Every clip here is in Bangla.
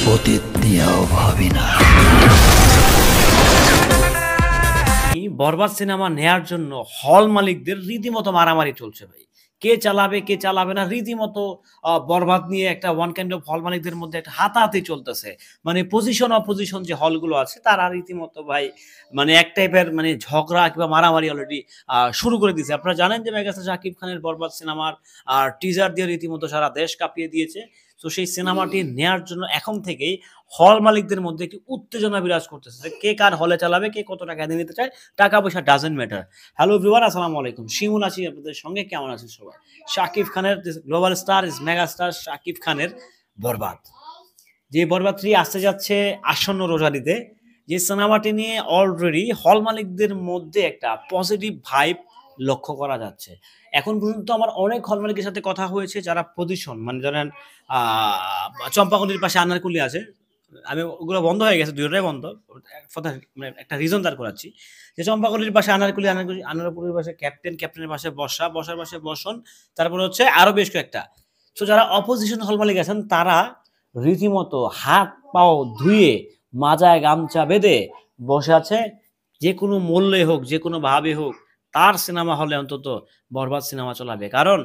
অতীত নিয়েও ভাবি না। বরবাদ সিনেমা নেয়ার জন্য হল মালিকদের রীতিমতো মারামারি চলছে ভাই। কে চালাবে, কে চালাবে না রীতিমতো বরবাদ নিয়ে একটা ওয়ান কাইন্ড অফ হল মালিকদের মধ্যে একটা হাতাহাতি চলতেছে। মানে পজিশন অপোজিশন যে হলগুলো আছে তারা রীতিমতো ভাই মানে এক টাইপের মানে ঝগড়া কিংবা মারামারি অলরেডি শুরু করে দিয়েছে। আপনারা জানেন যে মেগাস্টার শাকিব খানের বরবাদ সিনেমার টিজার দিয়ে রীতিমতো সারা দেশ কাঁপিয়ে দিয়েছে। তো সেই সিনেমাটি নেয়ার জন্য এখন থেকেই হল মালিকদের মধ্যে একটি উত্তেজনা বিরাজ করতেছে যে কে কার হলে চালাবে, কে কত টাকা দিয়ে নিতে চায়, টাকা পয়সা ডাজেন্ট ম্যাটার। হ্যালো এভরিওয়ান, আসসালামু আলাইকুম। শিমুল আছি আপনাদের সঙ্গে। কেমন আছেন সবাই? শাকিব খানের global star is mega star Shakib খানের বরবাদ, যে বরবাদ 3 আসতে যাচ্ছে আসন্ন রোজারিতে, যে সিনেমাটি নিয়ে অলরেডি হল মালিকদের মধ্যে একটা পজিটিভ ভাইব লক্ষ্য করা যাচ্ছে। এখন পর্যন্ত আমার অনেক হল মালিকের সাথে কথা হয়েছে যারা পজিশন মানে ধরেন চম্পাকলির পাশে আনারকুলি আছে, আমি ওগুলো বন্ধ হয়ে গেছে, দুটোটাই বন্ধ। মানে একটা রিজন দাঁড় করাচ্ছি যে চম্পাকলির পাশে আনারকুলি, আনারকুলির পাশে ক্যাপ্টেন, ক্যাপ্টেনের পাশে বসার পাশে বসন, তারপরে হচ্ছে আরো বেশ কয়েকটা। তো যারা অপোজিশন হল মালিক আছেন তারা রীতিমতো হাত পাও ধুয়ে মাজায় গামছা বেঁধে বসে আছে, যে কোনো মূল্যে হোক, যে কোনো ভাবে হোক তার সিনেমা হলে অন্তত বরবাদ সিনেমা চলাবে। কারণ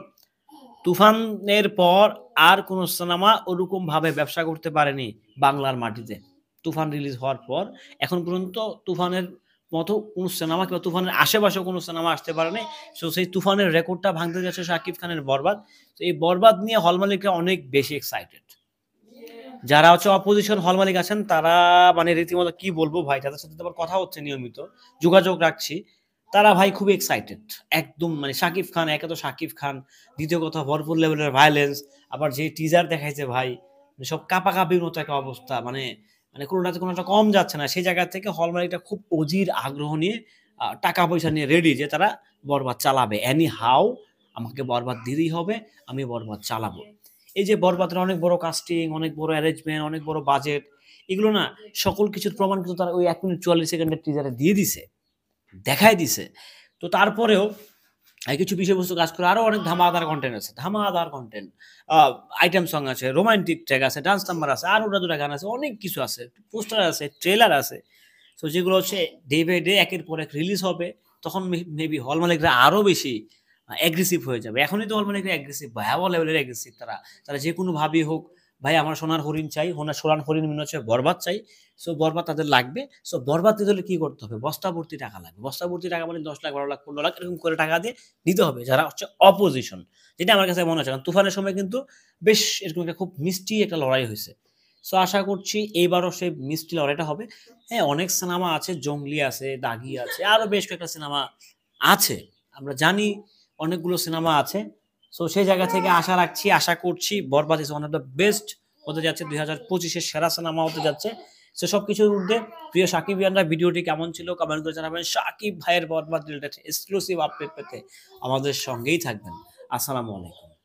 তুফানের পর আর কোন সিনেমা ওরকম ভাবে ব্যবসা করতে পারেনি বাংলার মাটিতে। তুফান রিলিজ হওয়ার পর এখন পর্যন্ত তুফানের মতো কোনো সিনেমা কিংবা তুফানের আশেপাশেও কোনো সিনেমা আসতে পারেনি। সো সেই তুফানের রেকর্ডটা ভাঙতে যাচ্ছে শাকিব খানের বরবাদ। তো এই বরবাদ নিয়ে হল মালিকরা অনেক বেশি এক্সাইটেড। যারা হচ্ছে অপোজিশন হল মালিক আছেন তারা মানে রীতিমতো কি বলবো ভাই, তাদের সাথে তো আমার কথা হচ্ছে, নিয়মিত যোগাযোগ রাখছি। তারা ভাই খুব এক্সাইটেড একদম। মানে শাকিব খান, একে তো শাকিব খান, দ্বিতীয় কথা ভরপুর লেভেলের ভায়োলেন্স, আবার যে টিজার দেখাইছে ভাই মানে সব কাপাকাপির মতো একটা অবস্থা। মানে মানে কোনোটাতে কোনোটা কম যাচ্ছে না। সেই জায়গা থেকে হল মালিকটা খুব অধীর আগ্রহ নিয়ে টাকা পয়সা নিয়ে রেডি যে তারা বরবাদ চালাবে। এনি হাউ আমাকে বরবাদ দিতেই হবে, আমি বরবাদ চালাবো। এই যে বরবাদের অনেক বড় কাস্টিং, অনেক বড় অ্যারেঞ্জমেন্ট, অনেক বড় বাজেট, এগুলো না সকল কিছুর প্রমাণ কিন্তু তারা ওই 1 মিনিট 44 সেকেন্ডের টিজারে দিয়ে দিছে, দেখায় দিছে। তো তারপরেও কিছু বিষয়বস্তু কাজ করে আরো অনেক ধামাকাদার কন্টেন্ট আছে, ধামাকাদার কন্টেন্ট, আইটেম সং আছে, রোমান্টিক ট্র্যাক আছে, ডান্স নাম্বার আছে, আর ওটা দুটা গান আছে, অনেক কিছু আছে, পোস্টার আছে, ট্রেলার আছে। তো যেগুলো হচ্ছে ডে বাই ডে একের পর এক রিলিজ হবে, তখন মেবি হল মালিকরা আরো বেশি অ্যাগ্রেসিভ হয়ে যাবে। এখনই তো হল মালিকরা অ্যাগ্রেসিভ, ভয়াবহ লেভেলের অ্যাগ্রেসিভ। তারা তারা যে কোনো ভাবেই হোক, ভাই আমার সোনার হরিণ চাই, সোনার হরিণ মনে হচ্ছে বরবাদ চাই। সো বরবাদ তাদের লাগবে। সো বরবাদ দিতে হলে কি করতে হবে? বস্তা ভর্তি টাকা লাগবে। বস্তা ভর্তি টাকা মানে 10 লাখ, 12 লাখ, 15 লাখ এরকম করে টাকা দিয়ে দিতে হবে যারা হচ্ছে অপোজিশন। যেটা আমার কাছে মনে হচ্ছে, কারণ তুফানের সময় কিন্তু বেশ এরকম একটা খুব মিষ্টি একটা লড়াই হয়েছে। সো আশা করছি এইবারও সেই মিষ্টি লড়াইটা হবে। হ্যাঁ, অনেক সিনেমা আছে, জঙ্গলি আছে, দাগি আছে, আরো বেশ কয়েকটা সিনেমা আছে, আমরা জানি অনেকগুলো সিনেমা আছে। সো সেই জায়গা থেকে আশা রাখছি, আশা করছি Barbaad is one of the best হতে যাচ্ছে, 2025-এর সেরা সিনেমা হতে যাচ্ছে। সো সবকিছুর ঊর্ধ্বে প্রিয় সাকিবিয়ানরা ভিডিওটি কেমন ছিল কমেন্ট করে জানাবেন। সাকিব ভাইয়ের বরবাদ রিলেটেড এক্সক্লুসিভ আপডেট পেতে আমাদের সঙ্গেই থাকবেন। আসসালামু আলাইকুম।